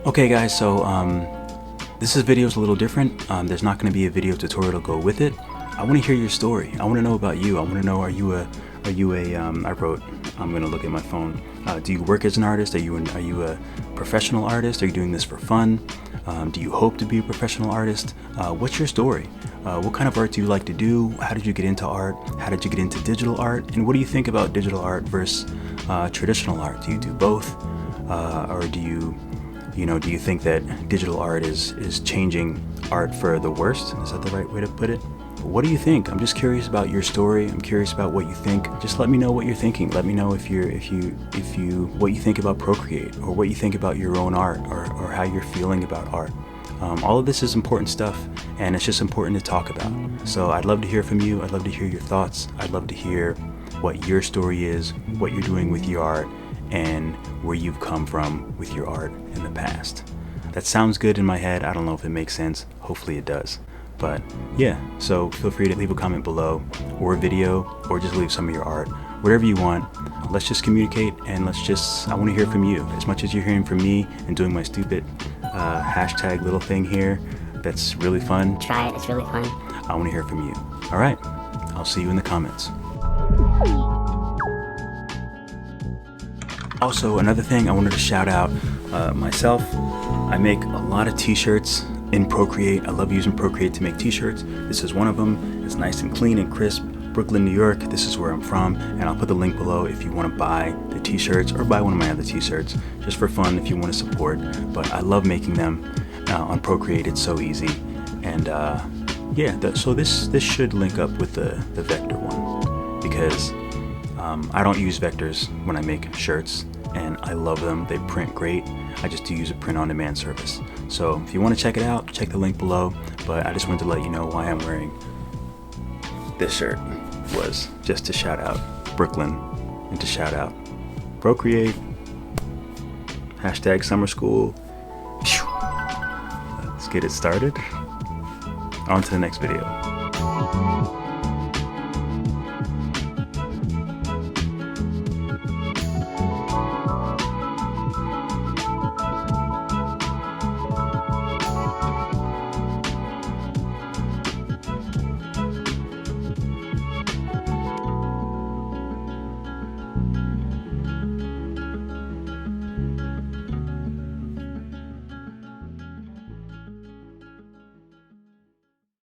Okay guys, so this video is a little different. There's not going to be a video tutorial to go with it. I want to hear your story. I want to know about you. I want to know, I'm going to look at my phone. Do you work as an artist? Are you a professional artist? Are you doing this for fun? Do you hope to be a professional artist? What's your story? What kind of art do you like to do? How did you get into art? How did you get into digital art? And what do you think about digital art versus traditional art? Do you do both? Or do you think that digital art is changing art for the worst? Is that the right way to put it? What do you think? I'm just curious about your story. I'm curious about what you think. Just let me know what you're thinking. Let me know what you think about Procreate, or what you think about your own art, or how you're feeling about art. All of this is important stuff, and it's just important to talk about. So I'd love to hear from you. I'd love to hear your thoughts. I'd love to hear what your story is, what you're doing with your art, and where you've come from with your art in the past. That sounds good in my head. I don't know if it makes sense. Hopefully it does. But yeah, so feel free to leave a comment below, or a video, or just leave some of your art, whatever you want. Let's just communicate, and I want to hear from you. As much as you're hearing from me and doing my stupid hashtag little thing here, that's really fun. Try it, it's really fun. I want to hear from you. All right, I'll see you in the comments. Also, another thing I wanted to shout out myself. I make a lot of t-shirts in Procreate. I love using Procreate to make t-shirts. This is one of them. It's nice and clean and crisp. Brooklyn, New York. This is where I'm from, and I'll put the link below if you want to buy the t-shirts or buy one of my other t-shirts just for fun if you want to support. But I love making them on Procreate. It's so easy. And so this should link up with the vector one, because I don't use vectors when I make shirts, and I love them. They print great. I just do use a print-on-demand service. So if you want to check it out, check the link below. But I just wanted to let you know why I'm wearing this shirt. Was just to shout out Brooklyn and to shout out Procreate. Hashtag summer school. Let's get it started. On to the next video.